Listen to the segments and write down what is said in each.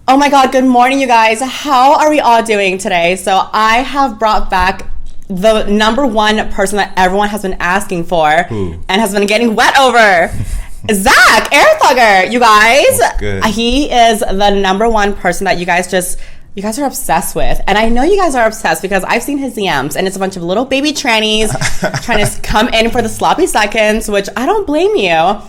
Oh my god, good morning, you guys. How are we all doing today? So I have brought back the number one person that everyone has been asking for and has been getting wet over. Zach, Air Thugger, you guys. He is the number one person that you guys are obsessed with. And I know you guys are obsessed because I've seen his DMs and it's a bunch of little baby trannies trying to come in for the sloppy seconds, which I don't blame you.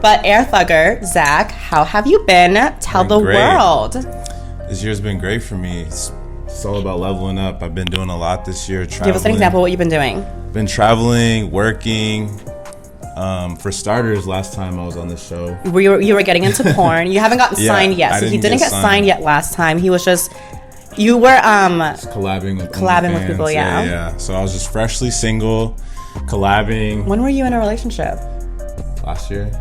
But Air Thugger, Zach, how have you been? Tell the world. This year's been great for me. It's all about leveling up. I've been doing a lot this year. Traveling. Give us an example of what you've been doing. Been traveling, working. For starters, last time I was on the show, you were getting into porn. You haven't gotten signed yet, so he didn't get signed yet last time. He was just you were just collabing with people. Yeah. So I was just freshly single, collabing. When were you in a relationship? Last year.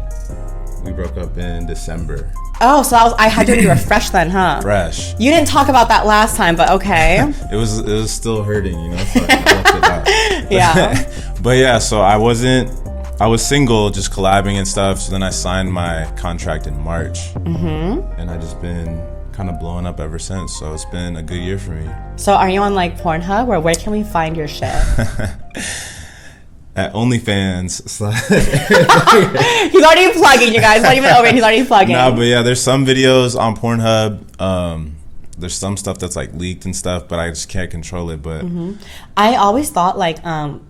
We broke up in December. Oh, so I had you were fresh then, huh? Fresh. You didn't talk about that last time, but okay. It was still hurting, you know. So I left it out. Yeah. But yeah, so I was single, just collabing and stuff. So then I signed my contract in March, and I just been kind of blowing up ever since. So it's been a good year for me. So are you on like Pornhub, or where can we find your shit? At OnlyFans. He's already plugging, you guys. Not even over. He's already plugging. Nah, but yeah, there's some videos on Pornhub. There's some stuff that's like leaked and stuff, but I just can't control it. But I always thought like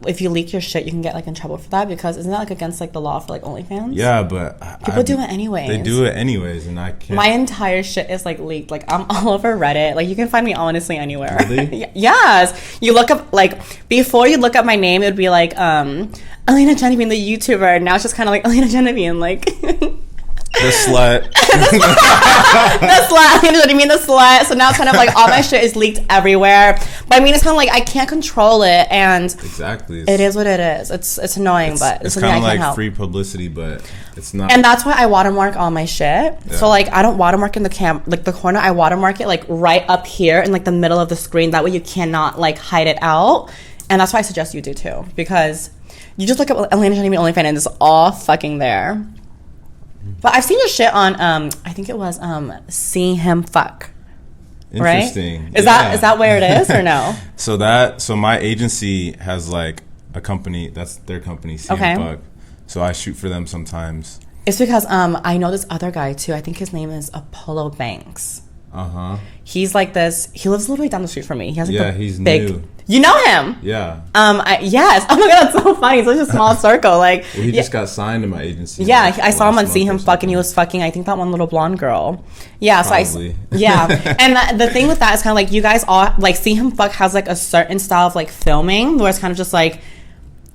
if you leak your shit, you can get like in trouble for that, because isn't that like against like the law for like OnlyFans? Yeah, but people do it anyways. They do it anyways, and I can't. My entire shit is like leaked. Like I'm all over Reddit. Like you can find me honestly anywhere. Really? Yes. You look up like before you look up my name, it would be like Elena Genevieve, the YouTuber. And now it's just kind of like Elena Genevieve, like. The slut. The slut. You know what I mean? The slut. So now it's kind of like all my shit is leaked everywhere. But I mean, it's kind of like I can't control it, and exactly, it is what it is. It's annoying, but it's kind of like free publicity, but it's not. And that's why I watermark all my shit. Yeah. So like I don't watermark in the corner. I watermark it like right up here in like the middle of the screen. That way you cannot like hide it out. And that's why I suggest you do too, because you just look up Elena Genevieve OnlyFans and it's all fucking there. But I've seen your shit on I think it was See Him Fuck. Interesting. Right? Is that where it is or no? So my agency has like a company, that's their company, See Him Fuck. So I shoot for them sometimes. It's because I know this other guy too. I think his name is Apollo Banks. He's like this. He lives a little bit down the street from me. He has like he's big. new. You know him? Yeah. Yes. Oh my god, that's so funny. It's such a small circle. Like he just got signed to my agency. Yeah, I saw him on See Him Fuck, and he was fucking, I think, that one little blonde girl. Yeah. Probably. So and the thing with that is kind of like you guys all like See Him Fuck has like a certain style of like filming where it's kind of just like.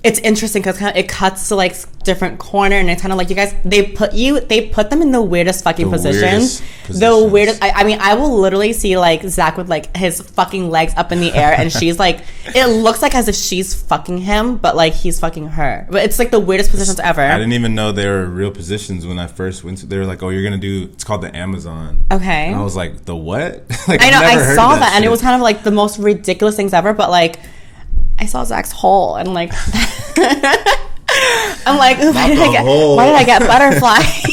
It's interesting because it cuts to like different corner, and it's kind of like you guys they put them in the weirdest fucking positions. The weirdest. I mean, I will literally see like Zach with like his fucking legs up in the air, and she's like, it looks like as if she's fucking him, but like he's fucking her. But it's like the weirdest positions ever. I didn't even know they were real positions when I first went to. They were like, oh, you're gonna do. It's called the Amazon. Okay. And I was like, the what? Like, I know. I saw that, and it was kind of like the most ridiculous things ever. But like. I saw Zach's hole and like I'm like, why did I get butterflies?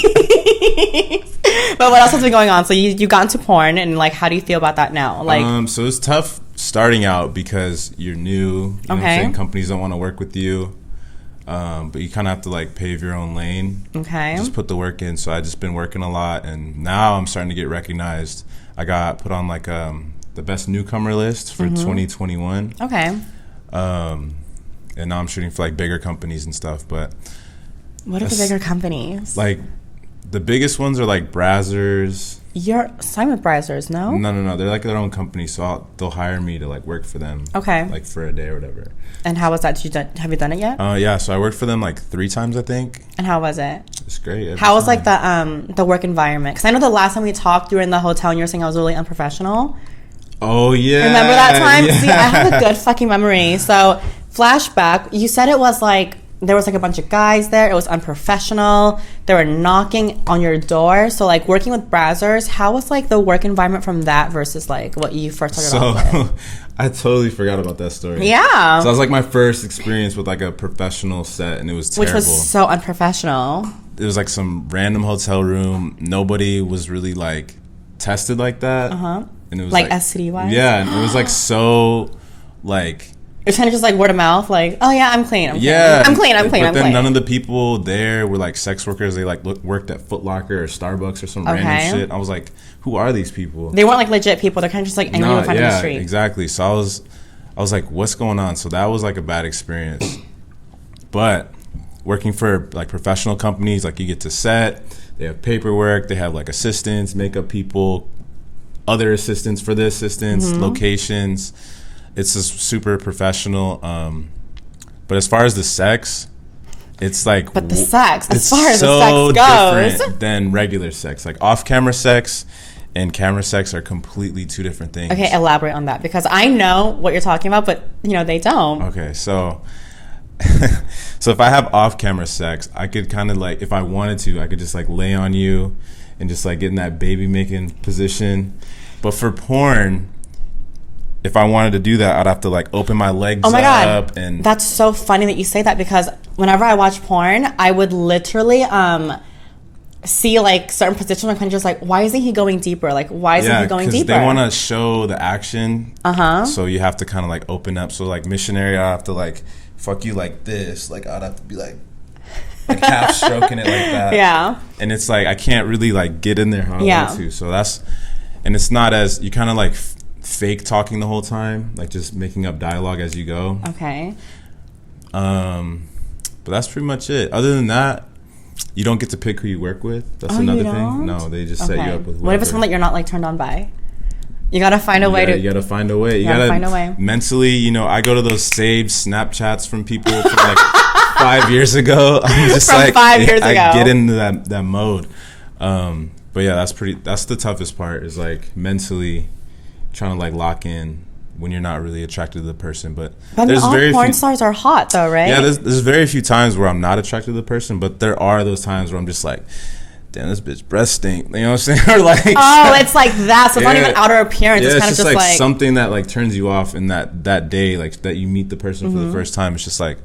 But what else has been going on? So you got into porn, and like how do you feel about that now? Like so it's tough starting out because you're new. You know what I'm saying? Companies don't want to work with you. But you kind of have to like pave your own lane. Okay. Just put the work in. So I just been working a lot, and now I'm starting to get recognized. I got put on like the best newcomer list for 2021. Okay. And now I'm shooting for like bigger companies and stuff, but what are the bigger companies? Like the biggest ones are like Brazzers. You're signed with Brazzers, no? No. They're like their own company, so they'll hire me to like work for them. Okay. Like for a day or whatever. And how was that? Have you done it yet? Yeah. So I worked for them like 3 times, I think. And how was it? It's great. How was like the work environment? Because I know the last time we talked, you were in the hotel and you were saying I was really unprofessional. Oh yeah. Remember that time? Yeah. See, I have a good fucking memory. So flashback, you said it was like there was like a bunch of guys there. It was unprofessional. They were knocking on your door. So like working with Brazzers, how was like the work environment from that versus like what you first started off with? I totally forgot about that story. Yeah. So that was like my first experience with like a professional set, and it was terrible. Which was so unprofessional. It was like some random hotel room. Nobody was really like tested like that. And it was like STD wise. Yeah, and it was like so like. It's kind of just like word of mouth, like, oh yeah, I'm clean. I'm clean. But then none of the people there were like sex workers. They like worked at Foot Locker or Starbucks or some random shit. I was like, who are these people? They weren't like legit people. They're kind of just like anyone you find on the street. Exactly. So I was like, what's going on? So that was like a bad experience. But working for like professional companies, like you get to set, they have paperwork, they have like assistants, makeup people, other assistants for the assistants, locations. It's just super professional. But as far as the sex, it's like... But the sex, as far as so the sex goes... different than regular sex. Like off-camera sex and camera sex are completely two different things. Okay, elaborate on that. Because I know what you're talking about, but, you know, they don't. Okay, so... so if I have off-camera sex, I could kind of like... If I wanted to, I could just like lay on you and just like get in that baby-making position. But for porn... If I wanted to do that, I'd have to like open my legs oh my God. up and that's so funny that you say that because whenever I watch porn, I would literally see like certain positions where I'm kind of just like, why isn't he going deeper? Like, why isn't he going deeper? They want to show the action. So you have to kind of like open up. So like missionary, I have to like fuck you like this. Like I'd have to be like half stroking it like that. Yeah. And it's like I can't really like get in there how I want to. So that's, and it's not as you kind of like fake talking the whole time, like just making up dialogue as you go. Okay. But that's pretty much it. Other than that, you don't get to pick who you work with. That's another thing. No, they just set you up with whoever. What if it's someone that you're not like turned on by? You gotta find a way to. You gotta find a way. You gotta find a way. Mentally, you know, I go to those saved Snapchats from people from like 5 years ago. I'm just from like 5 years ago. I get into that mode. But yeah, that's the toughest part is like mentally trying to like lock in when you're not really attracted to the person. But there's all very porn stars are hot though, right? Yeah, there's very few times where I'm not attracted to the person, but there are those times where I'm just like, damn, this bitch breast stink. You know what I'm saying? Or like, oh, it's like that. So it's not even outer appearance. It's kind of just like something that like turns you off in that day, like that you meet the person for the first time. It's just like,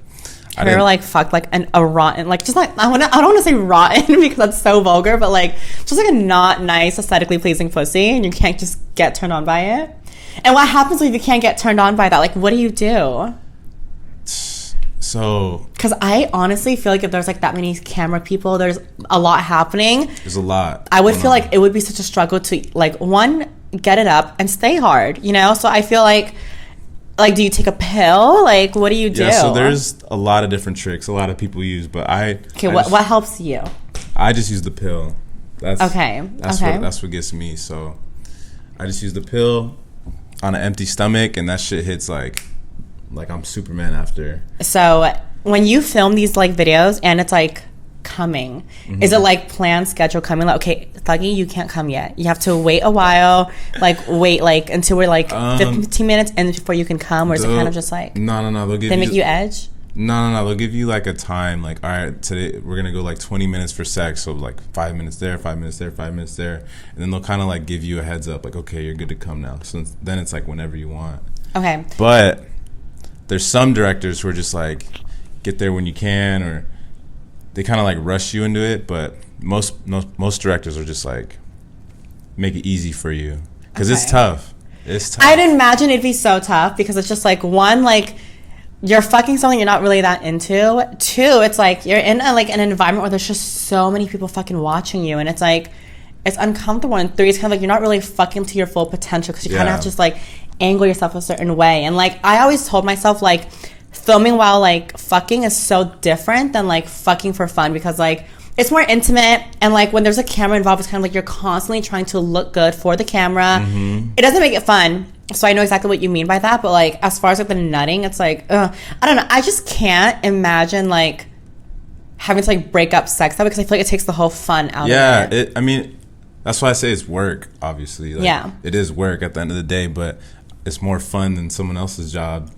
I never like fucked like a rotten, like just like I don't want to say rotten because that's so vulgar, but like just like a not nice, aesthetically pleasing pussy, and you can't just get turned on by it. And what happens if you can't get turned on by that? Like, what do you do? So, because I honestly feel like if there's like that many camera people, there's a lot happening. There's a lot. I would feel like it would be such a struggle to like one, get it up and stay hard, you know. So I feel like do you take a pill? Like, what do you do? Yeah, so there's a lot of different tricks a lot of people use, but what helps you? I just use the pill. That's okay. That's what gets me. So I just use the pill on an empty stomach, and that shit hits like I'm Superman after. So when you film these like videos and it's like coming, is it like planned schedule coming? Like, okay, Thuggy, you can't come yet. You have to wait a while, wait until we're like 15 minutes in before you can come, or is it kind of just like no, they make you edge? No, they'll give you like a time, like, all right, today we're gonna go like 20 minutes for sex, so like 5 minutes there, 5 minutes there, 5 minutes there, and then they'll kind of like give you a heads up, like, okay, you're good to come now. So then it's like whenever you want. Okay. But there's some directors who are just like, get there when you can, or they kind of like rush you into it. But most directors are just like, make it easy for you, because it's tough. It's tough. I'd imagine it'd be so tough because it's just like, one, like you're fucking something you're not really that into. Two, it's like you're in an environment where there's just so many people fucking watching you, and it's like it's uncomfortable. And three, it's kind of like you're not really fucking to your full potential because you kind of have to just like angle yourself a certain way. And like I always told myself, like filming while like fucking is so different than like fucking for fun, because like it's more intimate, and like when there's a camera involved, it's kind of like you're constantly trying to look good for the camera. It doesn't make it fun. So I know exactly what you mean by that, but like as far as like the nutting, it's like I don't know, I just can't imagine like having to like break up sex because I feel like it takes the whole fun out of it. I mean, that's why I say it's work, obviously. Like, it is work at the end of the day, but it's more fun than someone else's job.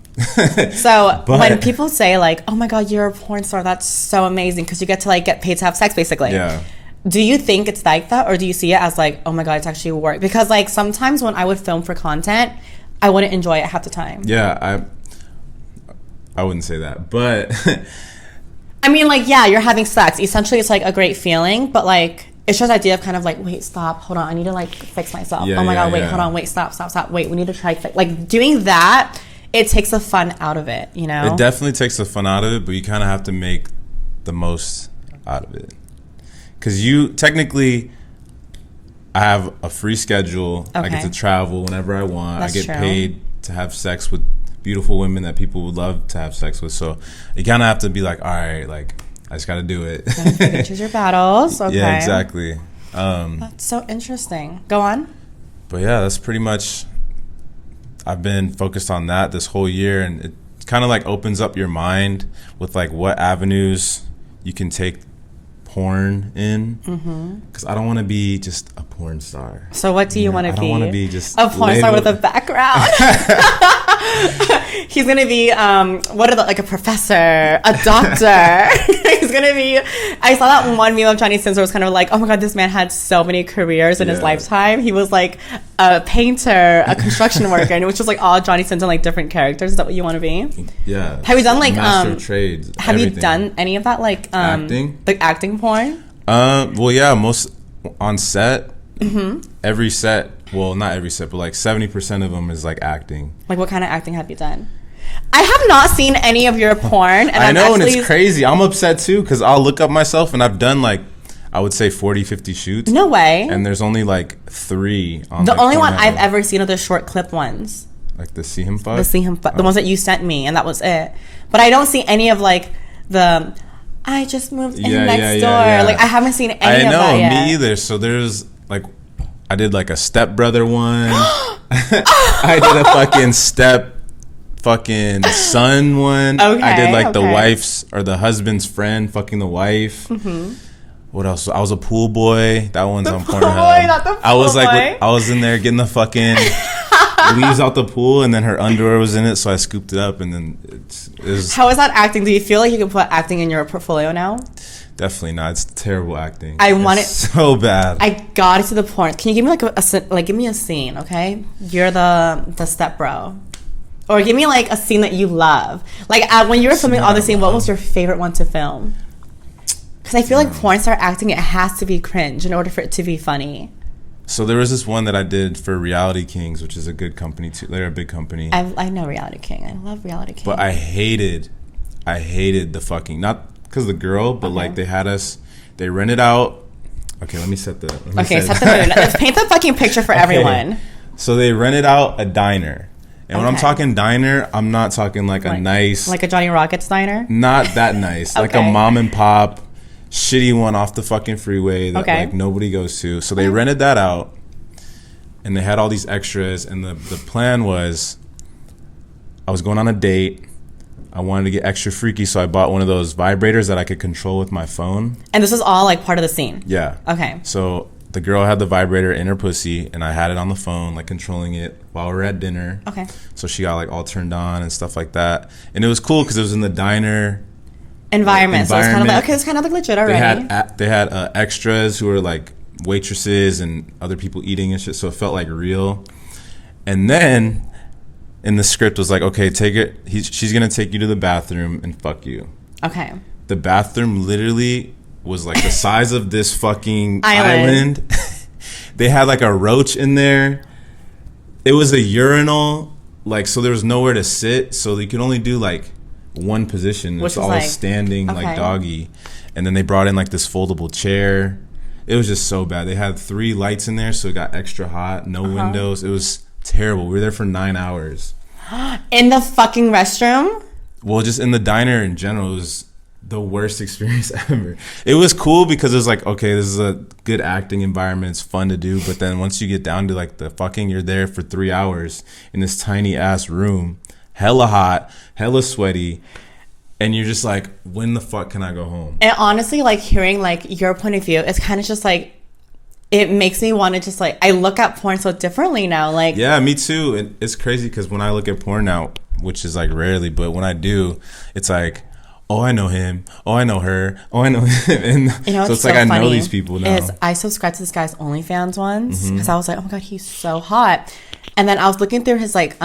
So when people say like, oh my God, you're a porn star, that's so amazing because you get to like get paid to have sex basically. Yeah. Do you think it's like that, or do you see it as like, oh my God, it's actually work? Because like sometimes when I would film for content, I wouldn't enjoy it half the time. Yeah, I wouldn't say that, but I mean, like, yeah, you're having sex. Essentially, it's like a great feeling, but like, it's just the idea of kind of like, wait, stop, hold on, I need to like fix myself. Yeah, oh my God, wait, yeah. hold on, wait, stop, wait, we need to try like doing that. It takes the fun out of it, you know. It definitely takes the fun out of it, but you kind of have to make the most out of it. Because you technically, I have a free schedule. Okay. I get to travel whenever I want. That's I get paid to have sex with beautiful women that people would love to have sex with. So you kind of have to be like, all right, like I just got to do it. You can choose your battles. Okay. Yeah, exactly. That's so interesting. Go on. But yeah, that's pretty much. I've been focused on that this whole year, and it kind of like opens up your mind with like what avenues you can take porn in, because I don't want to be just a porn star. So what do you want to be? I don't want to be just a porn star with a background. He's gonna be like a professor, a doctor. He's gonna be. I saw that one meme of Johnny Sins where it was kind of like, oh my God, this man had so many careers in his lifetime. He was like a painter, a construction worker, and it was just like all Johnny Sins and like different characters. Is that what you want to be? Yeah. Have you done like master of trades? Have everything. You done any of that like acting? Like acting porn? Well, yeah, most on set. Mm-hmm. Every set. Well, not every set, but like 70% of them is like acting. Like what kind of acting have you done? I have not seen any of your porn. And I know, and it's crazy. I'm upset too because I'll look up myself and I've done like, I would say 40, 50 shoots. No way. And there's only like 3 on the only one I've ever seen are the short clip ones. Like the See Him Fuck? The See Him Fuck. The ones that you sent me, and that was it. But I don't see any of like the, I just moved in next door. Yeah. Like I haven't seen any of that yet. Me either. So there's like, I did like a stepbrother one. I did a fucking son one. Okay, I did like the wife's or the husband's friend fucking the wife. Mm-hmm. What else? I was a pool boy. That one's on Pornhub. I was like, I was in there getting the fucking leaves out the pool, and then her underwear was in it, so I scooped it up, and then it was. How is that acting? Do you feel like you can put acting in your portfolio now? Definitely not. It's terrible acting. I want it so bad. I got to the point. Can you give me like give me a scene, okay? You're the step bro, or give me like a scene that you love. Like when you were filming all the scene, what was your favorite one to film? Because I feel like porn star acting, it has to be cringe in order for it to be funny. So there was this one that I did for Reality Kings, which is a good company too. They're a big company. I know Reality King. I love Reality King. But I hated the fucking, not because of the girl, but like they rented out. Okay, let me set the mood. Let's paint the fucking picture for everyone. So they rented out a diner. And when I'm talking diner, I'm not talking like a nice, like a Johnny Rockets diner. Not that nice. Like a mom and pop shitty one off the fucking freeway that like nobody goes to. So they rented that out, and they had all these extras, and the plan was I was going on a date. I wanted to get extra freaky, so I bought one of those vibrators that I could control with my phone. And this was all like part of the scene? Yeah. Okay. So the girl had the vibrator in her pussy, and I had it on the phone, like controlling it while we were at dinner. Okay. So she got like all turned on and stuff like that. And it was cool because it was in the diner environment. So it's kind of like, okay, it's kind of like legit already. They had extras who were like waitresses and other people eating and shit, so it felt like real. And then in the script was like, okay, she's gonna take you to the bathroom and fuck you. Okay. The bathroom literally was like the size of this fucking island. They had like a roach in there. It was a urinal, like, so there was nowhere to sit, so you could only do like one position. It's all like, standing like doggy. And then they brought in like this foldable chair. It was just so bad. They had 3 lights in there, so it got extra hot. No windows. It was terrible. We were there for 9 hours. In the fucking restroom? Well, just in the diner in general. It was the worst experience ever. It was cool because it was like, okay, this is a good acting environment. It's fun to do. But then once you get down to like the fucking, you're there for 3 hours in this tiny ass room. Hella hot, hella sweaty, and you're just like, when the fuck can I go home? And honestly, like hearing like your point of view, it's kind of just like, it makes me want to just like, I look at porn so differently now. Like, yeah, me too. And it's crazy because when I look at porn now, which is like rarely, but when I do, it's like, oh, I know him. Oh, I know her. Oh, I know him. And so it's like I know these people now. I subscribed to this guy's OnlyFans once because I was like, oh my God, he's so hot. And then I was looking through his like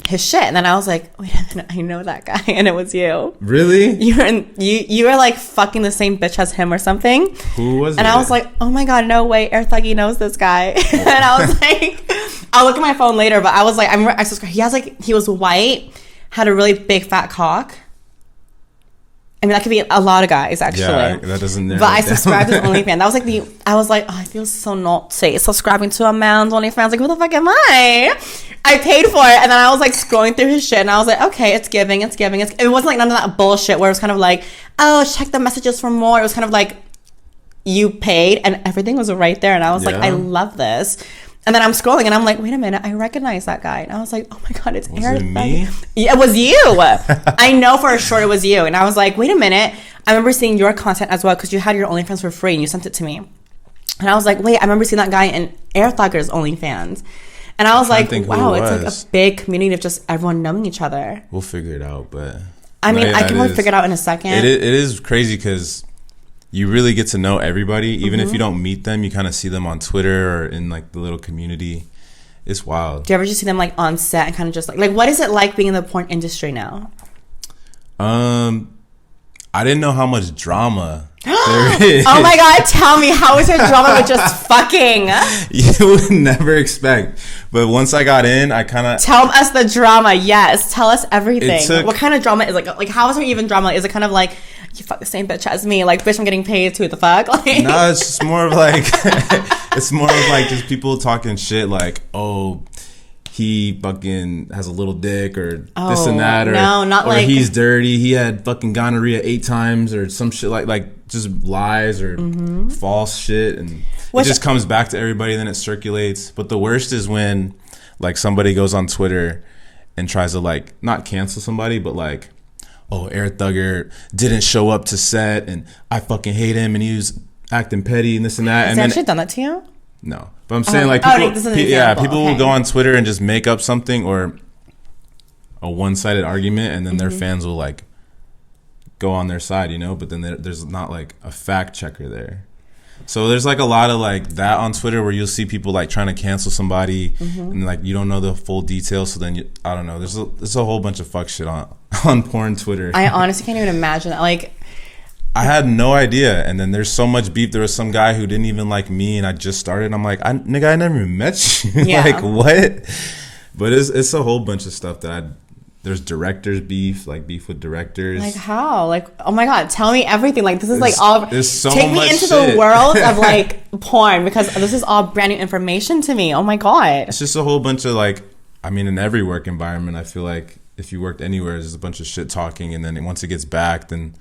his shit, and then I was like, wait a minute, I know that guy, and it was you. Really? You were like fucking the same bitch as him or something. Who was it? And I was like, oh my God, no way, Air Thuggy knows this guy. And I was like, I'll look at my phone later, but I was like, I subscribed. He was white, had a really big fat cock. I mean, that could be a lot of guys, actually. Yeah, that doesn't narrow But I it down. subscribed to OnlyFans. That was like I was like, oh, I feel so naughty subscribing to a man's OnlyFans. Like, who the fuck am I? I paid for it, and then I was like scrolling through his shit, and I was like, okay, it's giving. It wasn't like none of that bullshit where it was kind of like, oh, check the messages for more. It was kind of like, you paid, and everything was right there, and I was like, I love this. And then I'm scrolling, and I'm like, wait a minute, I recognize that guy. And I was like, oh my God, it's Eric. Was it me? Yeah, it was you. I know for sure it was you. And I was like, wait a minute. I remember seeing your content as well because you had your OnlyFans for free and you sent it to me. And I was like, wait, I remember seeing that guy in Air Thugger's OnlyFans. And I was like, wow, it's like a big community of just everyone knowing each other. We'll figure it out, but... I mean, I can really figure it out in a second. It is crazy because you really get to know everybody. Even if you don't meet them, you kind of see them on Twitter or in like the little community. It's wild. Do you ever just see them like on set and kind of just like what is it like being in the porn industry now? I didn't know how much drama there is. Oh my God, tell me, how is there drama with just fucking? You would never expect. But once I got in, I kind of... Tell us the drama, yes. Tell us everything. What kind of drama is like how is there even drama? Is it kind of like, you fuck the same bitch as me? Like, bitch, I'm getting paid too, the fuck? Like, no, it's just more of like... it's more of like just people talking shit like, oh... he fucking has a little dick or this and that, or no, not or like he's dirty, he had fucking gonorrhea 8 times or some shit like just lies or false shit, and it just comes back to everybody, then it circulates. But the worst is when like somebody goes on Twitter and tries to like not cancel somebody, but like, oh, Air Thugger didn't show up to set and I fucking hate him and he was acting petty and this and that. Has and he actually done that to you? No. But I'm saying like people, people will go on Twitter and just make up something or a one-sided argument, and then their fans will like go on their side, you know, but then there's not like a fact checker there. So there's like a lot of like that on Twitter where you'll see people like trying to cancel somebody and like you don't know the full details, so then I don't know, there's a whole bunch of fuck shit on porn Twitter. I honestly can't even imagine that. Like, I had no idea, and then there's so much beef. There was some guy who didn't even like me, and I just started. And I'm like, nigga, I never even met you. Yeah. Like, what? But it's a whole bunch of stuff there's directors beef, like beef with directors. Like how? Like, oh my God, tell me everything. Like, this is like all. There's so take much me into shit. the world of like porn, because this is all brand new information to me. Oh my God. It's just a whole bunch of like, I mean, in every work environment, I feel like if you worked anywhere, there's a bunch of shit talking, and then once it gets back, then.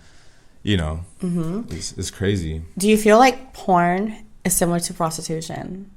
You know, it's crazy. Do you feel like porn is similar to prostitution?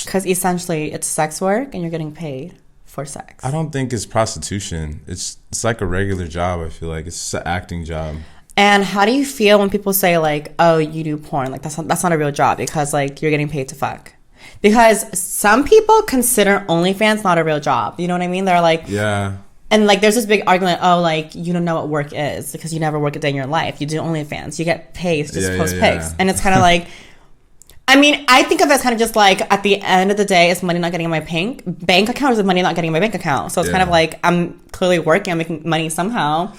Because essentially it's sex work and you're getting paid for sex. I don't think it's prostitution. It's like a regular job, I feel like. It's an acting job. And how do you feel when people say like, oh, you do porn? Like that's not a real job because like you're getting paid to fuck. Because some people consider OnlyFans not a real job. You know what I mean? They're like... Yeah. And, like, there's this big argument, oh, like, you don't know what work is because you never work a day in your life. You do OnlyFans. You get paid to just post pics. And it's kind of like, I mean, I think of it as kind of just like, at the end of the day, is money not getting in my bank account, or is money not getting in my bank account? So it's kind of like, I'm clearly working, I'm making money somehow.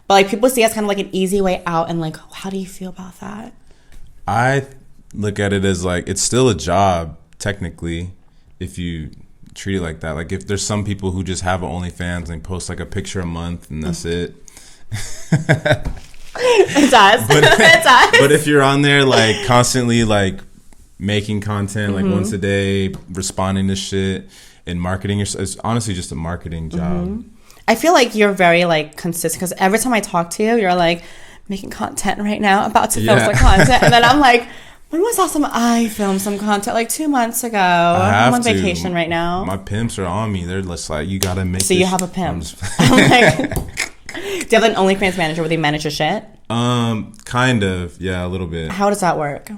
But, like, people see it as kind of like an easy way out. And, like, how do you feel about that? I look at it as, like, it's still a job, technically, if you... treat it like that. Like if there's some people who just have OnlyFans and post like a picture a month and that's it. It does. It does. But if you're on there like constantly like making content like once a day, responding to shit and marketing yourself, it's honestly just a marketing job. I feel like you're very like consistent because every time I talk to you, you're like making content right now, about to film some content, and then I'm like, when was the last time I filmed some content? Like 2 months ago. I'm on vacation right now. My pimps are on me. They're just like, you gotta make. So you have a pimp. I'm like, do you have an OnlyFans manager where they manage your shit? Kind of, yeah, a little bit. How does that work?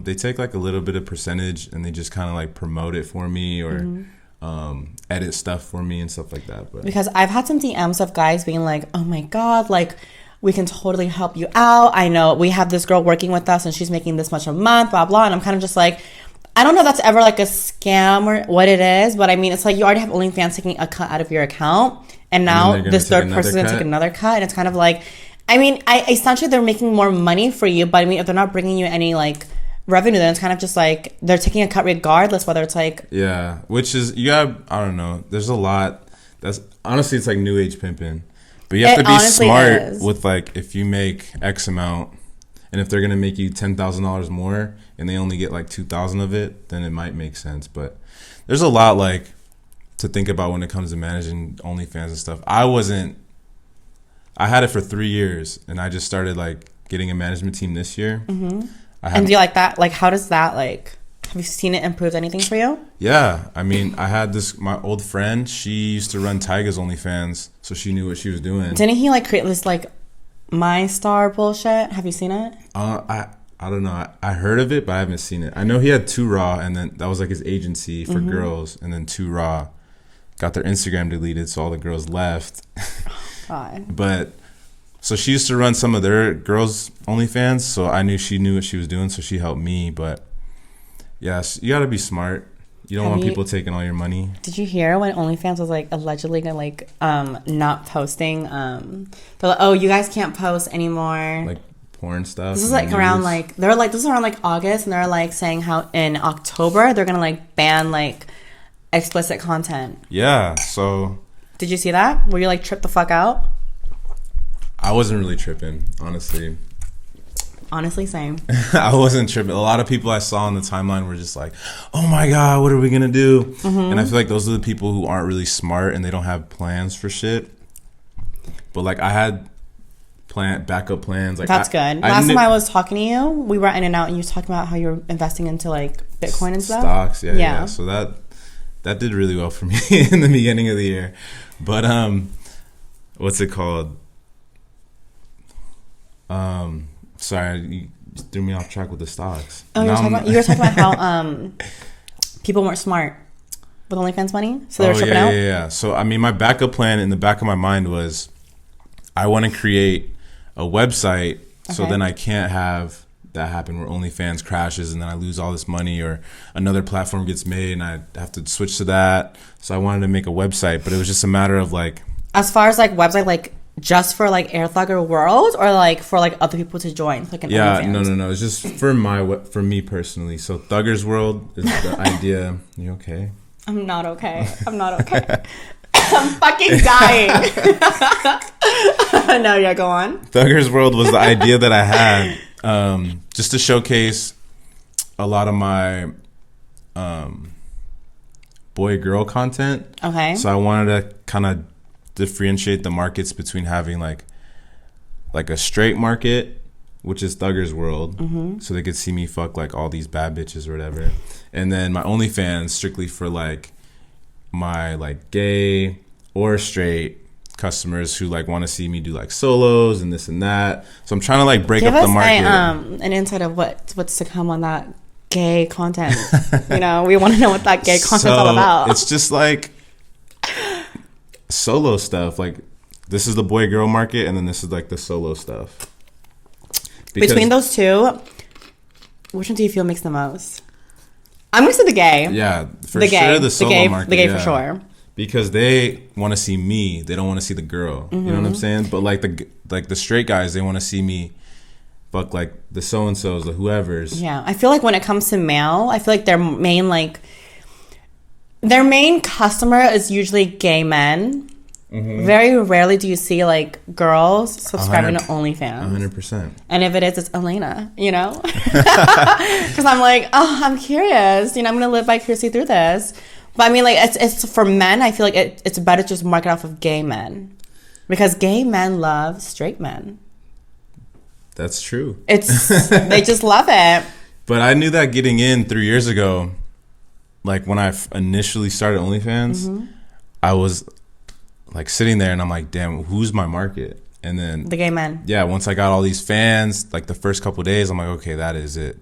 They take like a little bit of percentage and they just kind of like promote it for me, or edit stuff for me and stuff like that. But because I've had some DMs of guys being like, oh my God, like, we can totally help you out. I know we have this girl working with us and she's making this much a month, blah, blah. And I'm kind of just like, I don't know if that's ever like a scam or what it is, but I mean, it's like you already have OnlyFans taking a cut out of your account, and now this third person's gonna take another cut, and it's kind of like, I mean, essentially they're making more money for you, but I mean, if they're not bringing you any like revenue, then it's kind of just like they're taking a cut regardless, whether it's like, yeah, which is, I don't know, there's a lot that's honestly, it's like new age pimping, but you have to be smart with like, if you make X amount, and if they're gonna make you $10,000 more and they only get like 2,000 of it, then it might make sense. But there's a lot like to think about when it comes to managing OnlyFans and stuff. I had it for 3 years, and I just started like getting a management team this year. Mm-hmm. And do you like that? Like, how does that like? Have you seen it improve anything for you? Yeah, I mean, I had my old friend. She used to run Tyga's OnlyFans, so she knew what she was doing. Didn't he like create this like My Star bullshit? Have you seen it? I don't know. I heard of it, but I haven't seen it. I know he had 2 Raw, and then that was like his agency for girls, and then 2 Raw got their Instagram deleted, so all the girls left. God. But so she used to run some of their girls' OnlyFans, so I knew she knew what she was doing, so she helped me. But yes, you got to be smart. You don't want people taking all your money. Did you hear when OnlyFans was like allegedly gonna like not posting? They're like, oh, you guys can't post anymore. Like porn stuff. This is like around like this is around like August, and they're like saying how in October they're gonna like ban like explicit content. Yeah. So. Did you see that? Were you like tripped the fuck out? I wasn't really tripping, honestly. Honestly, same. I wasn't tripping. A lot of people I saw on the timeline were just like, oh my God, what are we going to do? Mm-hmm. And I feel like those are the people who aren't really smart and they don't have plans for shit. But like I had backup plans. Like that's good. Last time I was talking to you, we were in and out and you were talking about how you're investing into like Bitcoin and stuff. Stocks, yeah. So that did really well for me in the beginning of the year. But what's it called? Sorry, you threw me off track with the stocks. Oh, you were talking about how people weren't smart with OnlyFans money, so they were tripping out. Yeah. So I mean, my backup plan in the back of my mind was, I want to create a website so then I can't have that happen where OnlyFans crashes and then I lose all this money, or another platform gets made and I have to switch to that. So I wanted to make a website, but it was just a matter of like, as far as like website, like just for like Air Thugger World, or like for like other people to join, like an OnlyFans? No. It's just for me personally. So Thugger's World is the idea. You okay? I'm not okay. I'm fucking dying. No, yeah, go on. Thugger's World was the idea that I had, just to showcase a lot of my boy-girl content. Okay. So I wanted to kind of differentiate the markets between having like a straight market, which is Thugger's World, so they could see me fuck like all these bad bitches or whatever, and then my OnlyFans strictly for like my like gay or straight customers who like want to see me do like solos and this and that. So I'm trying to like break up the market. An insight of what's to come on that gay content. You know, we want to know what that gay content's all about. It's just like solo stuff. Like this is the boy girl market, and then this is like the solo stuff. Between those two, which one do you feel makes the most? I'm gonna say the gay. Yeah, for sure the solo market. The gay for sure. Because they want to see me, they don't want to see the girl. You know what I'm saying? But like the straight guys, they want to see me fuck like the so and so's, the whoever's. Yeah, I feel like when it comes to male, I feel like their main customer is usually gay men. Very rarely do you see like girls subscribing to OnlyFans. 100%. And if it is, it's Elena, you know? Because I'm like, oh, I'm curious. You know, I'm going to live vicariously through this. But I mean, like, it's for men, I feel like it's better to just market off of gay men. Because gay men love straight men. That's true. They just love it. But I knew that getting in 3 years ago, like when I initially started OnlyFans, I was like sitting there and I'm like, damn, who's my market? And then the gay men. Yeah, once I got all these fans, like the first couple of days, I'm like, okay, that is it.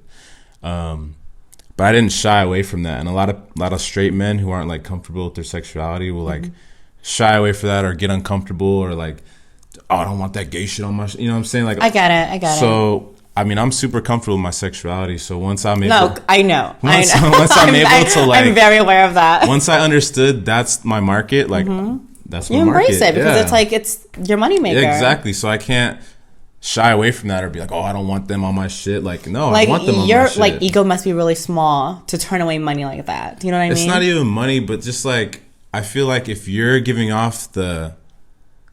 But I didn't shy away from that. And a lot of straight men who aren't like comfortable with their sexuality will like shy away from that or get uncomfortable or like, oh, I don't want that gay shit on my you know what I'm saying? Like, I get it. So I mean, I'm super comfortable with my sexuality. So once I'm able, I know. Once I'm able to like, I'm very aware of that. Once I understood that's my market, like that's my market. You embrace it because it's like it's your moneymaker. Yeah, exactly. So I can't shy away from that or be like, oh, I don't want them on my shit. Like, no, like, I want them on my your shit. like ego must be really small to turn away money like that. Do you know what I mean? It's not even money, but just like I feel like if you're giving off the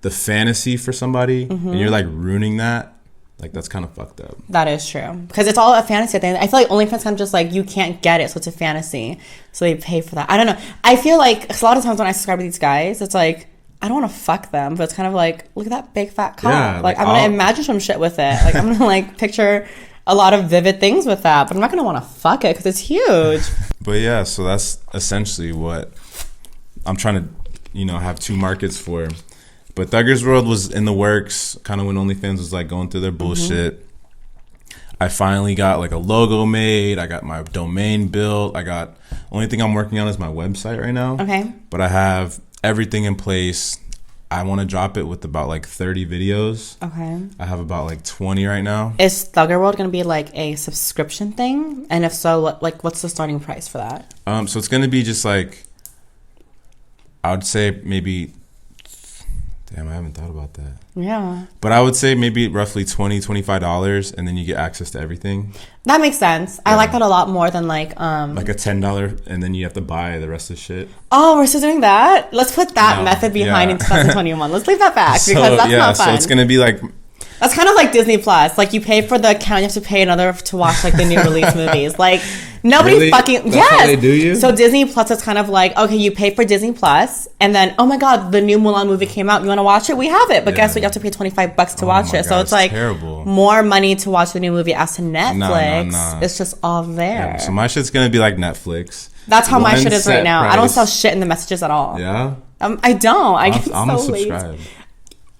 fantasy for somebody and you're like ruining that, like that's kind of fucked up. That is true because it's all a fantasy at the end. I feel like OnlyFans kind of just like you can't get it, so it's a fantasy, so they pay for that. I don't know. I feel like a lot of times when I subscribe to these guys, it's like I don't want to fuck them, but it's kind of like, look at that big fat cock. Yeah, like I'm gonna imagine some shit with it. Like I'm gonna like picture a lot of vivid things with that, but I'm not gonna want to fuck it because it's huge. But yeah, so that's essentially what I'm trying to, you know, have two markets for. But Thuggers World was in the works, kind of when OnlyFans was like going through their bullshit. I finally got like a logo made. I got my domain built. Only thing I'm working on is my website right now. Okay. But I have everything in place. I want to drop it with about like 30 videos. Okay. I have about like 20 right now. Is Thugger World going to be like a subscription thing? And if so, like what's the starting price for that? So it's going to be just like, I would say maybe... Damn, I haven't thought about that. Yeah. But I would say maybe roughly $20, $25, and then you get access to everything. That makes sense. Yeah. I like that a lot more than like a $10, and then you have to buy the rest of the shit. Oh, we're still doing that? Let's put that method behind in 2021. Let's leave that back because that's not fun. So it's gonna be like... That's kind of like Disney Plus. Like you pay for the account, you have to pay another to watch like the new release movies. Like nobody really? fucking That's how they do you? So Disney Plus is kind of like, okay, you pay for Disney Plus, and then oh my god, the new Mulan movie came out. You want to watch it? We have it, but guess what? You have to pay $25 to watch it. So it's like terrible. More money to watch the new movie as to Netflix. No. It's just all there. Yeah, so my shit's gonna be like Netflix. That's how my shit is right now. Price. I don't sell shit in the messages at all. Yeah. I don't. I'm gonna so subscribe. Lazy.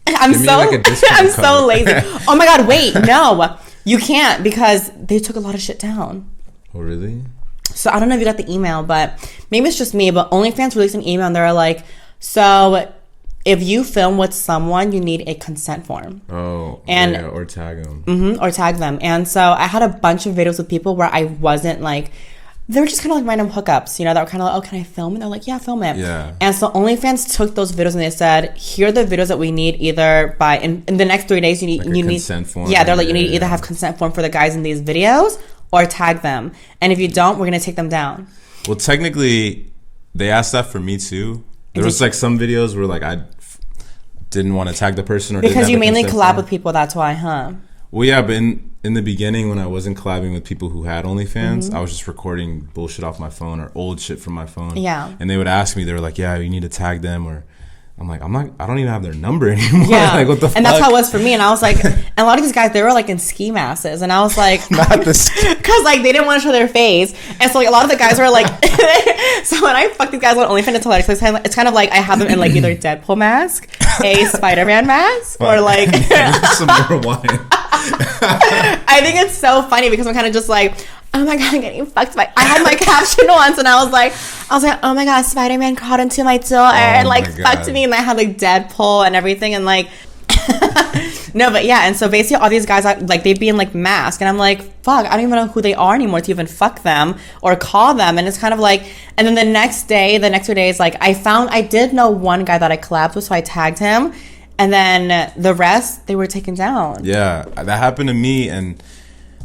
I'm so lazy. Oh my god, wait, no. You can't because they took a lot of shit down. Oh, really? So I don't know if you got the email, but maybe it's just me, but OnlyFans released an email and they're like, so if you film with someone, you need a consent form. Oh, and or tag them. Or tag them. And so I had a bunch of videos with people where I wasn't like, they were just kind of like random hookups, you know, that were kind of like, oh, can I film it? They're like, yeah, film it. Yeah. And so OnlyFans took those videos and they said, here are the videos that we need either by, in the next 3 days, you need consent form. Yeah, they're like, you need to either have consent form for the guys in these videos or tag them. And if you don't, we're going to take them down. Well, technically, they asked that for me too. There was like some videos where like I didn't want to tag the person or because you mainly collab with people, that's why, huh? Well, yeah, but in the beginning when I wasn't collabing with people who had OnlyFans, I was just recording bullshit off my phone or old shit from my phone. Yeah. And they would ask me, they were like, yeah, you need to tag them, or I'm like, I don't even have their number anymore. Yeah. Like, what the fuck? And that's how it was for me. And I was like, and a lot of these guys, they were like in ski masks. And I was like, not this. Because like they didn't want to show their face. And so like a lot of the guys were like, so when I fuck these guys on OnlyFans, it's kind of like I have them in like either Deadpool mask, a Spider-Man mask, or like some more wine. I think it's so funny because I'm kind of just like, oh my god, I'm getting fucked by. I had my caption once and I was like, oh my god, Spider-Man crawled into my door and like fucked me, and I had like Deadpool and everything, and like no, but yeah, and so basically all these guys like they'd be in like masks, and I'm like, fuck, I don't even know who they are anymore to even fuck them or call them. And it's kind of like, and then the next 2 days, like I did know one guy that I collabed with, so I tagged him. And then the rest, they were taken down. Yeah, that happened to me. And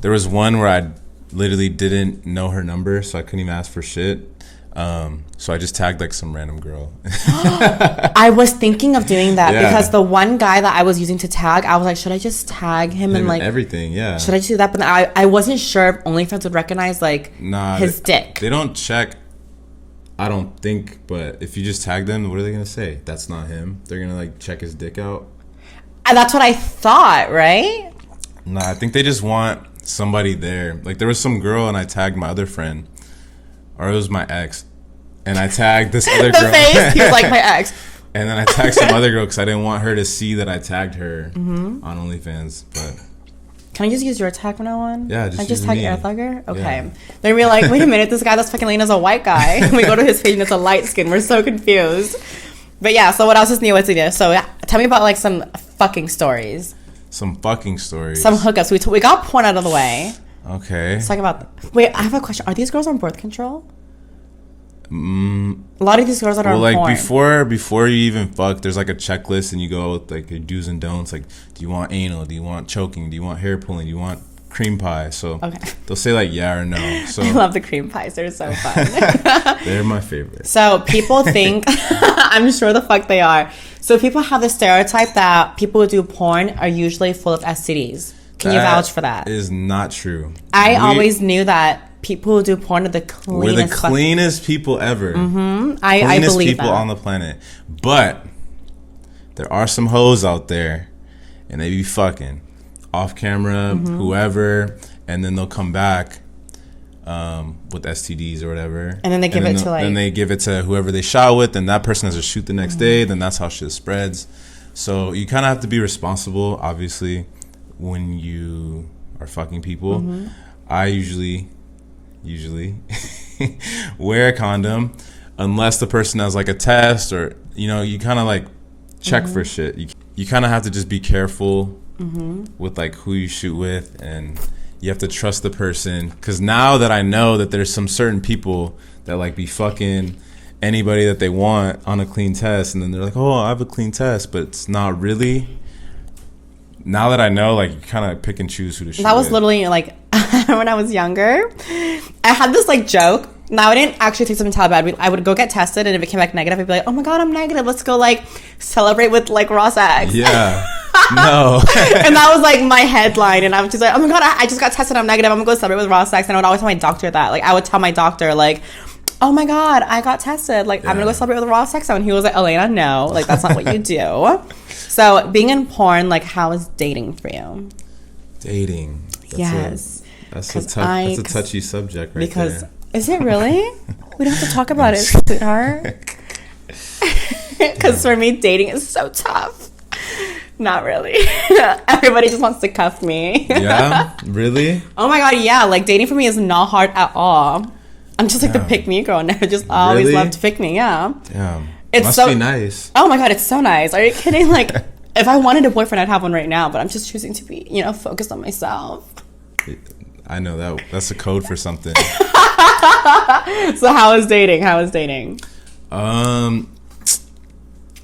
there was one where I literally didn't know her number, so I couldn't even ask for shit. So I just tagged like some random girl. I was thinking of doing that because the one guy that I was using to tag, I was like, should I just tag him and like everything? Yeah. Should I just do that? But I wasn't sure if OnlyFans would recognize like his dick. They don't check. I don't think, but if you just tag them, what are they gonna say? That's not him. They're gonna like check his dick out. And that's what I thought, right? Nah, I think they just want somebody there. Like there was some girl and I tagged my other friend, or it was my ex, and I tagged this other girl. Face, he was like my ex. And then I tagged some other girl because I didn't want her to see that I tagged her on OnlyFans. But Can I just use your tag from now on? Yeah, just tag Air Thugger? Okay. Yeah. Then we're like, wait a minute, this guy that's fucking Elena's a white guy. We go to his page and it's a light skin. We're so confused. But yeah, so what else is new? What's new? So yeah, tell me about like some fucking stories. Some fucking stories. Some hookups. We got porn out of the way. Okay. Let's talk about... Wait, I have a question. Are these girls on birth control? A lot of these girls that are on like porn. before you even fuck, there's like a checklist and you go with like your do's and don'ts. Like, do you want anal? Do you want choking? Do you want hair pulling? Do you want cream pie? So they'll say like yeah or no. So I love the cream pies. They're so fun. They're my favorite. So people think, I'm sure the fuck they are. So people have the stereotype that people who do porn are usually full of STDs. Can you vouch for that? Is not true. I always knew that people who do porn are the cleanest. We're the cleanest people ever. I believe people that. on the planet. But there are some hoes out there, and they be fucking off camera, whoever, and then they'll come back with STDs or whatever. And then they give it to like... Then they give it to whoever they shot with, and that person has to shoot the next day. Then that's how shit spreads. So you kind of have to be responsible, obviously, when you are fucking people. I usually wear a condom unless the person has like a test, or you kind of like check for shit. You kind of have to just be careful with like who you shoot with, and you have to trust the person, because now that I know that there's some certain people that like be fucking anybody that they want on a clean test, and then they're like, oh, I have a clean test, but it's not really. Now that I know, like, you kind of pick and choose who to shoot. That was literally like when I was younger, I had this like joke. Now I didn't actually take something bad. I would go get tested, and if it came back negative, I'd be like, "Oh my god, I'm negative. Let's go like celebrate with like raw sex." Yeah, no. And that was like my headline, and I was just like, "Oh my god, I just got tested. I'm negative. I'm gonna go celebrate with raw sex." And I would always tell my doctor that. Like, I would tell my doctor like, "Oh my god, I got tested. Like, I'm gonna go celebrate with raw sex." And he was like, "Elena, no. Like, that's not what you do." So being in porn, like, how is dating for you? Dating. Yes. That's a touchy subject right because, there. Is it really? We don't have to talk about it, sweetheart. Because for me, dating is so tough. Not really. Everybody just wants to cuff me. Yeah? Really? Oh my god, yeah. Like, dating for me is not hard at all. I'm just like the pick me girl, and I just always love to pick me. Yeah. Yeah. It must be nice. Oh my god, it's so nice. Are you kidding? Like, if I wanted a boyfriend, I'd have one right now, but I'm just choosing to be, focused on myself. I know that's a code for something. So how is dating?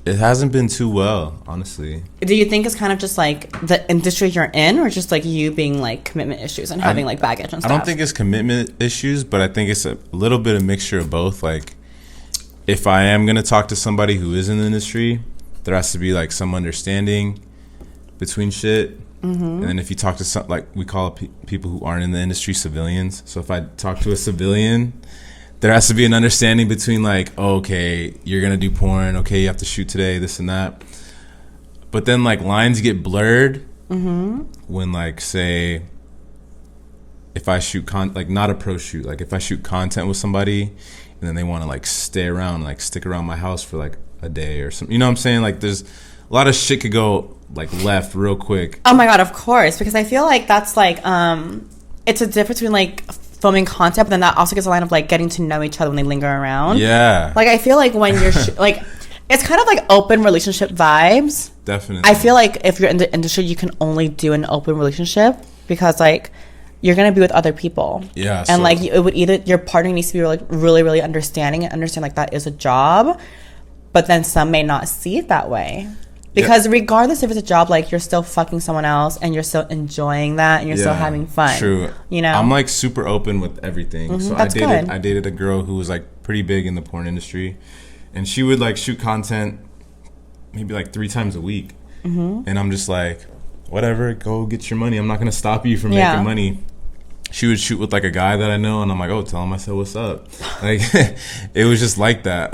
It hasn't been too well, honestly. Do you think it's kind of just like the industry you're in, or just like you being like commitment issues and having like baggage and stuff? I don't think it's commitment issues, but I think it's a little bit of mixture of both. Like, if I am going to talk to somebody who is in the industry, there has to be like some understanding between shit. And then if you talk to some, like we call people who aren't in the industry civilians. So if I talk to a civilian, there has to be an understanding between like, oh, okay, you're going to do porn. Okay, you have to shoot today, this and that. But then like lines get blurred when like, say, if I shoot like not a pro shoot, like if I shoot content with somebody and then they want to like stay around, like stick around my house for like a day or something. You know what I'm saying? Like there's a lot of shit could go like left real quick. Oh my god, of course, because I feel like that's like it's a difference between like filming content, but then that also gets a line of like getting to know each other when they linger around. Yeah. Like I feel like when you're like, it's kind of like open relationship vibes. Definitely. I feel like if you're in the industry, you can only do an open relationship because like you're gonna be with other people. Yeah. And like it would either your partner needs to be like really, really understanding and understand like that is a job, but then some may not see it that way. Because regardless if it's a job, like you're still fucking someone else and you're still enjoying that and you're still having fun. True. I'm like super open with everything. So That's good. I dated a girl who was like pretty big in the porn industry, and she would like shoot content maybe like 3 times a week. And I'm just like, whatever, go get your money. I'm not gonna stop you from making money. She would shoot with like a guy that I know, and I'm like, oh, tell him I said what's up. Like it was just like that.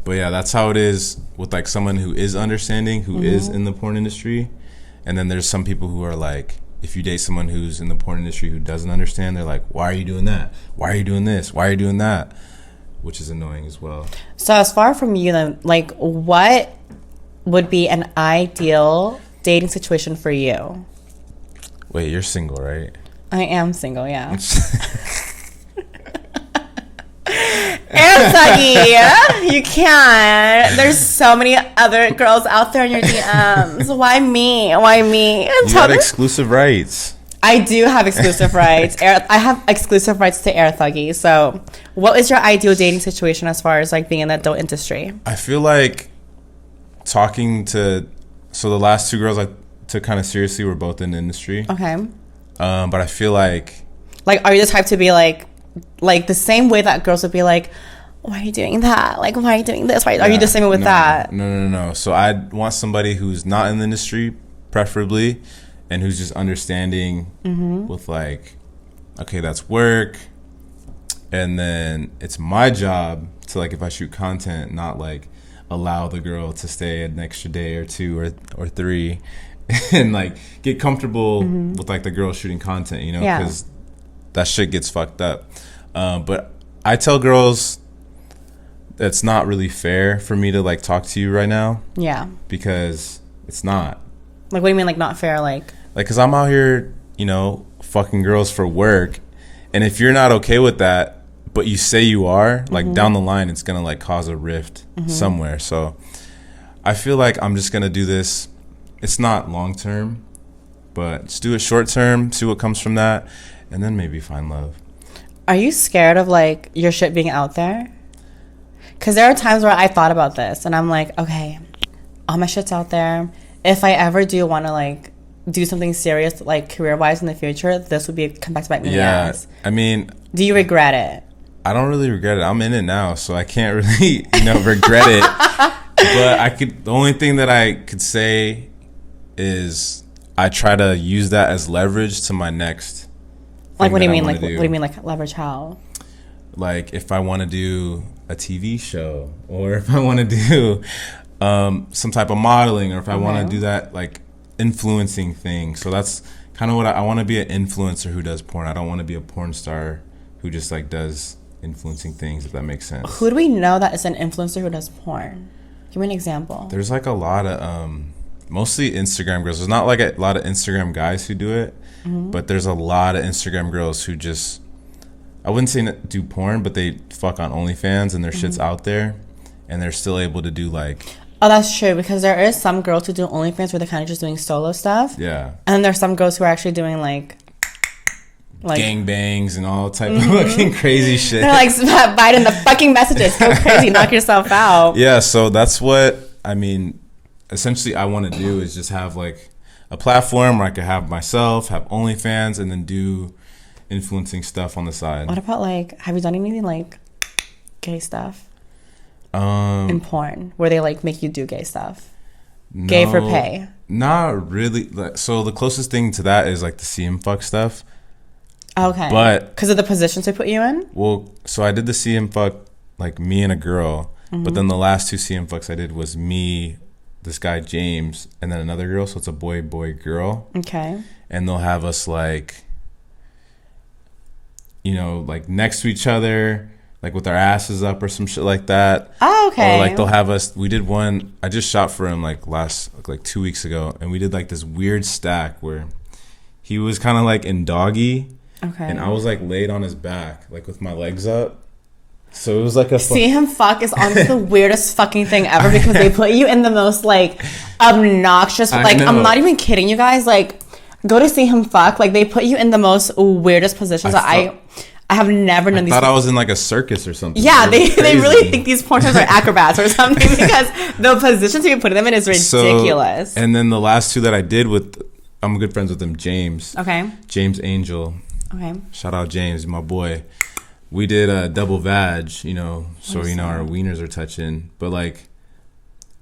But yeah, that's how it is with like someone who is understanding, who is in the porn industry. And then there's some people who are like, if you date someone who's in the porn industry who doesn't understand, they're like, why are you doing that? Why are you doing this? Why are you doing that? Which is annoying as well. So as far from you then, like what would be an ideal dating situation for you? Wait, you're single, right? I am single, yeah. Air Thuggy, you can't. There's so many other girls out there in your DMs. Why me? Why me? You got exclusive rights. I do have exclusive rights. I have exclusive rights to Air Thuggy. So, what is your ideal dating situation as far as like being in the adult industry? I feel like the last two girls I took kind of seriously were both in the industry. Okay. But I feel like are you the type to be like the same way that girls would be like, why are you doing that? Like, why are you doing this? Why are you the same with that? No. So I want somebody who's not in the industry, preferably, and who's just understanding with like, okay, that's work. And then it's my job to like, if I shoot content, not like allow the girl to stay an extra day or two or three and like get comfortable with like the girl shooting content, you know, because that shit gets fucked up. But I tell girls it's not really fair for me to like talk to you right now. Yeah. Because it's not. Like, what do you mean, like, not fair? Like, because I'm out here, you know, fucking girls for work. And if you're not okay with that, but you say you are, like, down the line, it's going to, like, cause a rift somewhere. So I feel like I'm just going to do this. It's not long term, but just do it short term, see what comes from that, and then maybe find love. Are you scared of, like, your shit being out there? Because there are times where I thought about this, and I'm like, okay, all my shit's out there. If I ever do want to, like, do something serious, like, career-wise in the future, this would come back to bite me in the ass. I mean... Do you regret it? I don't really regret it. I'm in it now, so I can't really, regret it. But the only thing that I could say is I try to use that as leverage to my next. Like, what do you mean? Like, what do you mean, like, leverage how? Like, if I want to do a TV show, or if I want to do some type of modeling, or if I want to do that, like, influencing thing. So that's kind of what I want to be, an influencer who does porn. I don't want to be a porn star who just, like, does influencing things, if that makes sense. Who do we know that is an influencer who does porn? Give me an example. There's, like, a lot of mostly Instagram girls. There's not, like, a lot of Instagram guys who do it, but there's a lot of Instagram girls who just, I wouldn't say do porn, but they fuck on OnlyFans, and their shit's out there, and they're still able to do, like... Oh, that's true, because there is some girls who do OnlyFans where they're kind of just doing solo stuff. Yeah. And there's some girls who are actually doing, like gangbangs and all type of fucking crazy shit. They're like, Biden, the fucking messages, go crazy, knock yourself out. Yeah, so that's what, I mean, essentially I want to do is just have, like, a platform where I could have myself, have OnlyFans, and then do influencing stuff on the side. What about, like, have you done anything, like, gay stuff? In porn, where they, like, make you do gay stuff? No, gay for pay? Not really. So the closest thing to that is, like, the CM fuck stuff. Okay. But because of the positions they put you in? Well, so I did the CM fuck, like, me and a girl, but then the last two CM fucks I did was me, this guy James, and then another girl, so it's a boy girl. Okay. And they'll have us, like, like, next to each other, like, with our asses up or some shit like that. Oh, okay. Or, like, they'll have us, we did one, I just shot for him, like, 2 weeks ago, and we did, like, this weird stack where he was kind of, like, in doggy, and I was, like, laid on his back, like, with my legs up. So it was like a... See him fuck is honestly the weirdest fucking thing ever, because they put you in the most, like, obnoxious... Like, I'm not even kidding you guys. Like, go to see him fuck. Like, they put you in the most weirdest positions I have never known these... I thought I was in, like, a circus or something. Yeah, they really think these porn stars are acrobats or something, because the positions you're putting them in is ridiculous. So, and then the last two that I did with... I'm good friends with him, James. Okay. James Angel. Okay. Shout out James, my boy. We did a double vag, so, our wieners are touching. But, like,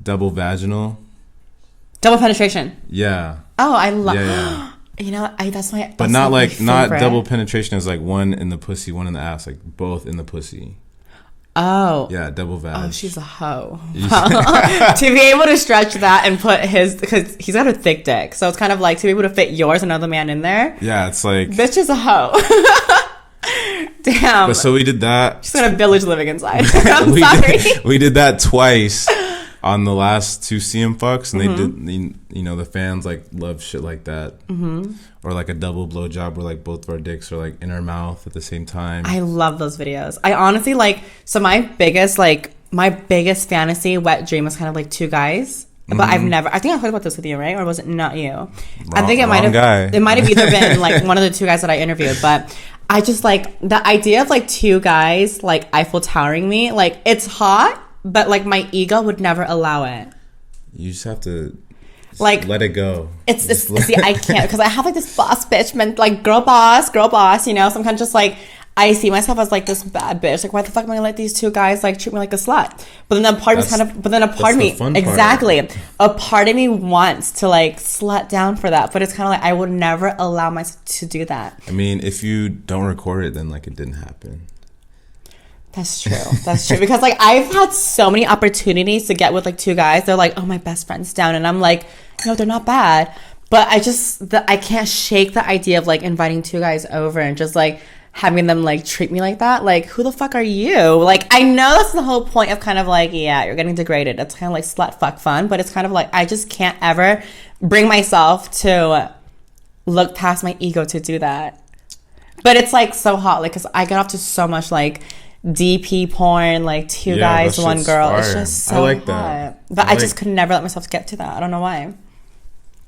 double vaginal. Double penetration. Yeah. Oh, I love... Yeah. That's my... But not, like, not double penetration as, like, one in the pussy, one in the ass. Like, both in the pussy. Oh. Yeah, double vag. Oh, she's a hoe. To be able to stretch that and put his... Because he's got a thick dick. So it's kind of like, to be able to fit yours, another man in there. Yeah, it's like... Bitch is a hoe. Damn. But so we did that. She's got a village living inside. I'm sorry. We did that twice. on the last 2 CM fucks, and they did, you know, the fans like love shit like that, or like a double blowjob where like both of our dicks are like in our mouth at the same time. I love those videos. I honestly like. So my biggest fantasy wet dream was kind of like 2 guys. But I've never. I think I talked about this with you, right? Or was it not you? I think it might have. It might have either been like one of the 2 guys that I interviewed. But I just like the idea of like 2 guys like Eiffel Towering me. Like it's hot, but like my ego would never allow it. You just have to like let it go. It's see, I can't because I have like this boss bitch, like girl boss. You know, so I'm kind of just like. I see myself as like this bad bitch. Like, why the fuck am I gonna let these 2 guys like treat me like a slut? But then a part of me exactly. A part of me wants to like slut down for that, but it's kind of like I would never allow myself to do that. I mean, if you don't record it, then like it didn't happen. That's true. That's true. Because like I've had so many opportunities to get with like 2 guys. They're like, oh, my best friend's down, and I'm like, no, they're not bad. But I can't shake the idea of like inviting 2 guys over and just like. Having them like treat me like that, like who the fuck are you? Like I know that's the whole point of kind of like you're getting degraded. It's kind of like slut fuck fun, but it's kind of like I just can't ever bring myself to look past my ego to do that. But it's like so hot, like because I get off to so much like DP porn, like 2 guys, 1 girl. Fire. It's just so I like hot. that. But I just could never let myself get to that. I don't know why.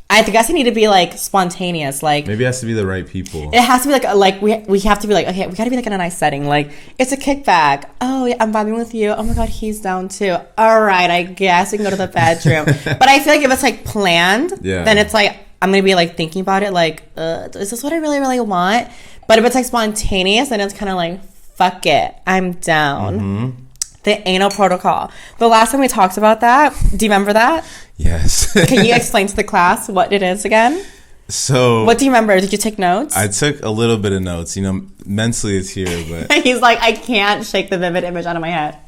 I guess I need to be like spontaneous, like maybe it has to be the right people. It has to be like we have to be like, okay, we gotta be like in a nice setting, like it's a kickback. Oh yeah, I'm vibing with you. Oh my god, he's down too. All right, I guess we can go to the bedroom. But I feel like if it's like planned, then it's like I'm gonna be like thinking about it, like is this what I really want? But if it's like spontaneous, then it's kind of like fuck it, I'm down. The anal protocol. The last time we talked about that, do you remember that? Yes. Can you explain to the class what it is again? So what do you remember? Did you take notes? I took a little bit of notes. You know, mentally it's here, but he's like, I can't shake the vivid image out of my head.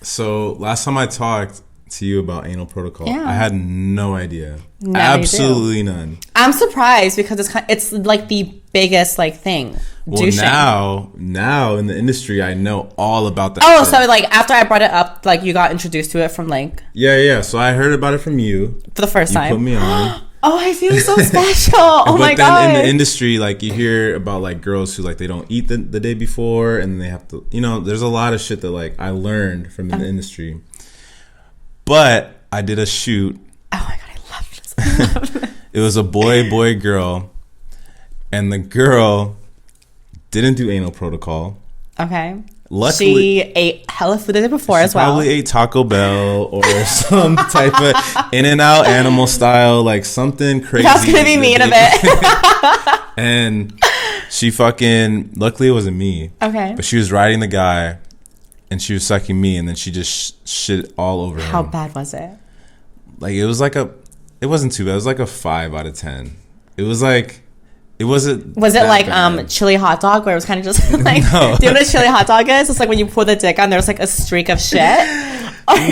So last time I talked to you about anal protocol, I had no idea. Absolutely none. I'm surprised because it's like the biggest like thing. Well, now in the industry, I know all about that. Oh, so like after I brought it up, like you got introduced to it from like. Yeah. So I heard about it from you for the first time. You put me on. Oh, I feel so special. Oh my god. But then in the industry, like you hear about like girls who like they don't eat the day before, and they have to, you know, there's a lot of shit that like I learned from the industry. But I did a shoot. Oh my god, I love this. It was a boy, girl, and the girl didn't do anal protocol. Okay. Luckily, she ate hella food the day before as well. Probably ate Taco Bell or some type of In-N-Out animal style, like something crazy. That's gonna be me in a bit. And she fucking. Luckily, it wasn't me. Okay. But she was riding the guy, and she was sucking me, and then she just shit all over him. How bad was it? Like it was like it wasn't too bad. It was like a 5 out of 10. It was like. It wasn't. Was it like chili hot dog where it was kind of just like? No. Do you know what a chili hot dog is? It's like when you pour the dick on, there's like a streak of shit. No. Is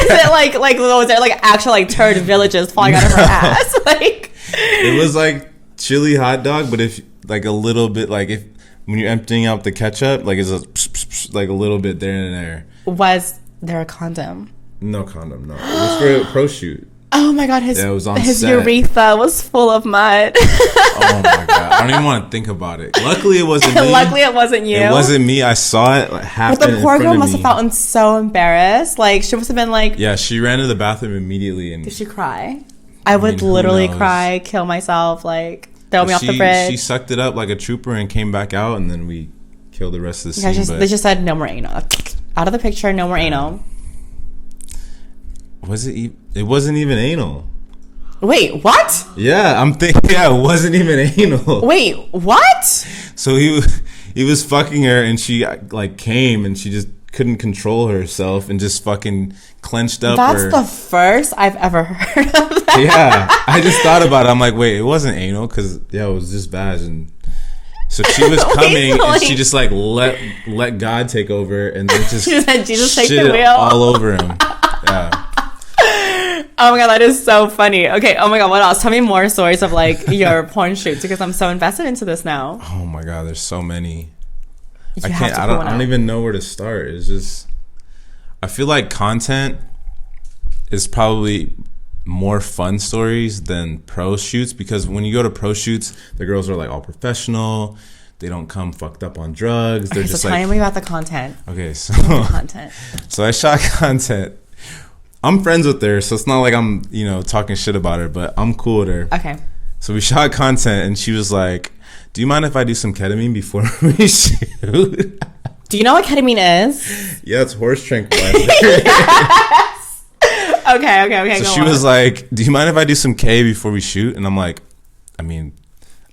it like was there like actual like turd villages falling out of her ass? Like it was like chili hot dog, but if like a little bit like if when you're emptying out the ketchup, like it's like a little bit there and there. Was there a condom? No condom. No, it was for a pro shoot. Oh my god, his urethra was full of mud. Oh my god, I don't even want to think about it. Luckily, it wasn't me. Luckily, it wasn't you. It wasn't me. I saw it happen. But the poor girl must have felt so embarrassed. Like she must have been like. Yeah, she ran to the bathroom immediately. And did she cry? I would literally cry, kill myself, like throw me off the bridge. She sucked it up like a trooper and came back out, and then we killed the rest of the scene. They just said no more anal. Out of the picture, no more anal. Was it? It wasn't even anal. Wait, what? Yeah, I'm thinking. Yeah, it wasn't even anal. Wait, what? So he was fucking her, and she like came, and she just couldn't control herself, and just fucking clenched up. That's the first I've ever heard of that. Yeah, I just thought about it. I'm like, wait, it wasn't anal because it was just vag, and so she was coming, and she just like let God take over, and then just she said, Jesus, take the wheel all over him. Yeah. Oh my god, that is so funny. Okay, oh my god, what else? Tell me more stories of like your porn shoots because I'm so invested into this now. Oh my god, there's so many. I don't even know where to start. It's just I feel like content is probably more fun stories than pro shoots, because when you go to pro shoots, the girls are like all professional. They don't come fucked up on drugs. They're just tell me about the content. Okay, so content. So I shot content. I'm friends with her, so it's not like I'm, talking shit about her, but I'm cool with her. Okay. So we shot content, and she was like, "Do you mind if I do some ketamine before we shoot?" Do you know what ketamine is? Yeah, it's horse tranquilizer. Yes. Okay. So she was like, "Do you mind if I do some K before we shoot?" And I'm like, I mean,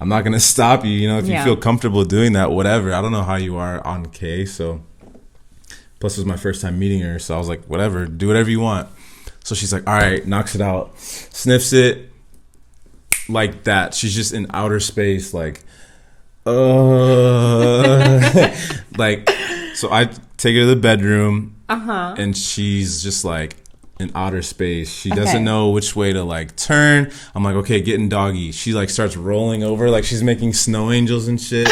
I'm not gonna stop you. If you feel comfortable doing that, whatever. I don't know how you are on K, so. Plus, it was my first time meeting her, so I was like, whatever, do whatever you want. So she's like, all right, knocks it out, sniffs it, like that. She's just in outer space, like, like. So I take her to the bedroom, and she's just like in outer space. She doesn't know which way to like turn. I'm like, okay, get in doggy. She like starts rolling over, like she's making snow angels and shit.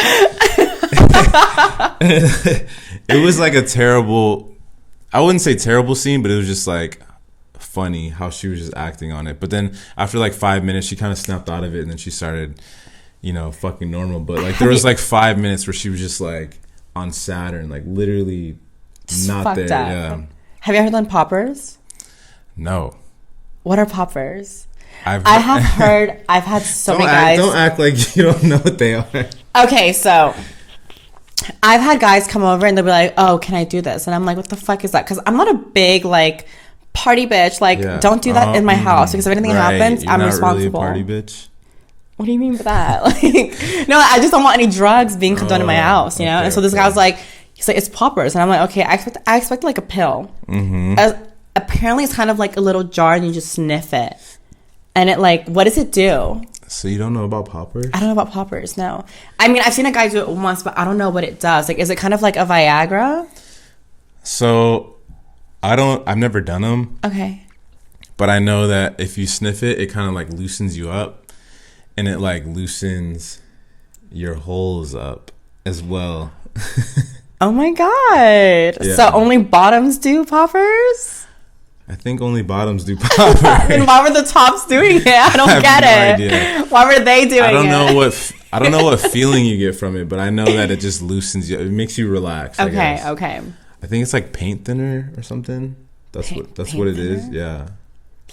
It was like a terrible, I wouldn't say terrible scene, but it was just like funny how she was just acting on it. But then after like 5 minutes, she kind of snapped out of it, and then she started, fucking normal. But like there was like 5 minutes where she was just like on Saturn, like literally not there. Up. Yeah. Have you ever done poppers? No. What are poppers? I've had so many guys. Don't act like you don't know what they are. Okay, so I've had guys come over and they'll be like, "Oh, can I do this?" And I'm like, "What the fuck is that?" Because I'm not a big like party bitch. Like, don't do that in my house, because if anything happens, I'm responsible. Really a party bitch. What do you mean by that? Like, no, I just don't want any drugs being condoned in my house, Okay, and so this guy was like, he's like, "It's poppers," and I'm like, "Okay, I expect like a pill." Apparently, it's kind of like a little jar, and you just sniff it, and it like, what does it do? So you don't know about poppers? I don't know about poppers, no. I mean, I've seen a guy do it once, but I don't know what it does. Like, is it kind of like a Viagra? So, I've never done them. Okay. But I know that if you sniff it, it kind of like loosens you up. And it like loosens your holes up as well. Oh my God. Yeah. So only bottoms do poppers? I think only bottoms do poppers. Then why were the tops doing it? I don't get it. Idea. Why were they doing it? I don't know what feeling you get from it, but I know that it just loosens you. It makes you relax. Okay. I think it's like paint thinner or something. That's what it is. Yeah.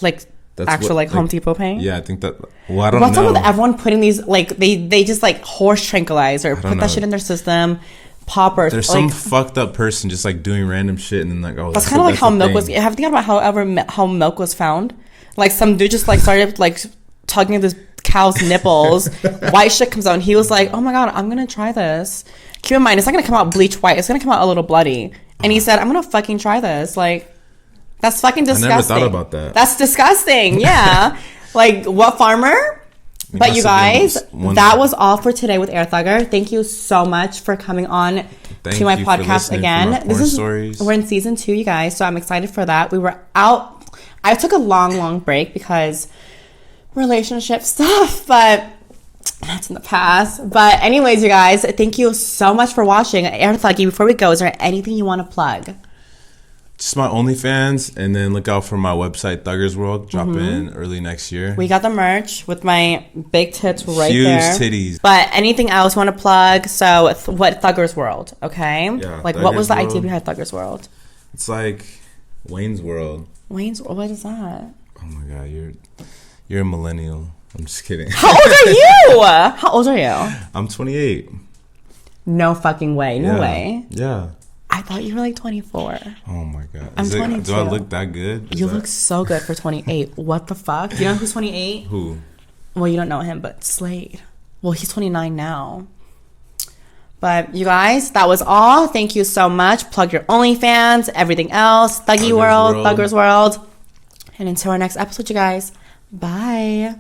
Like actual like Home Depot paint? Yeah, I think that. Well, I don't know. What's up with everyone putting these like they just like horse tranquilizer, put that shit in their system. Poppers. There's some fucked up person just like doing random shit, and then like, oh, that's kind of like how milk was. Have you thought about how milk was found? Like some dude just like started like tugging at this cow's nipples. White shit comes out, and he was like, "Oh my God, I'm gonna try this." Keep in mind, it's not gonna come out bleach white. It's gonna come out a little bloody. And he said, "I'm gonna fucking try this." Like, that's fucking disgusting. I never thought about that. That's disgusting. Yeah. Like, what farmer? But you guys, that was all for today with Air Thugger. Thank you so much for coming on to my podcast again. We're in season 2, you guys, so I'm excited for that. We were out. I took a long break because relationship stuff, but that's in the past. But anyways, you guys, thank you so much for watching Air Thuggy. Before we go, is there anything you want to plug? Just my OnlyFans, and then look out for my website, Thuggers World, drop in early next year. We got the merch with my big tits right there. Huge titties. But anything else you want to plug? So, what Thuggers World, okay? Yeah, like, what was the idea behind Thuggers World? It's like Wayne's World. Wayne's World? What is that? Oh my God, you're a millennial. I'm just kidding. How old are you? How old are you? I'm 28. No fucking way. No way. Yeah. I thought you were like 24. Oh my God. I'm 22. Do I look that good? You look so good for 28. What the fuck? Do you know who's 28? Who? Well, you don't know him, but Slade. Well, he's 29 now. But you guys, that was all. Thank you so much. Plug your OnlyFans, everything else. Thuggers World. And until our next episode, you guys. Bye.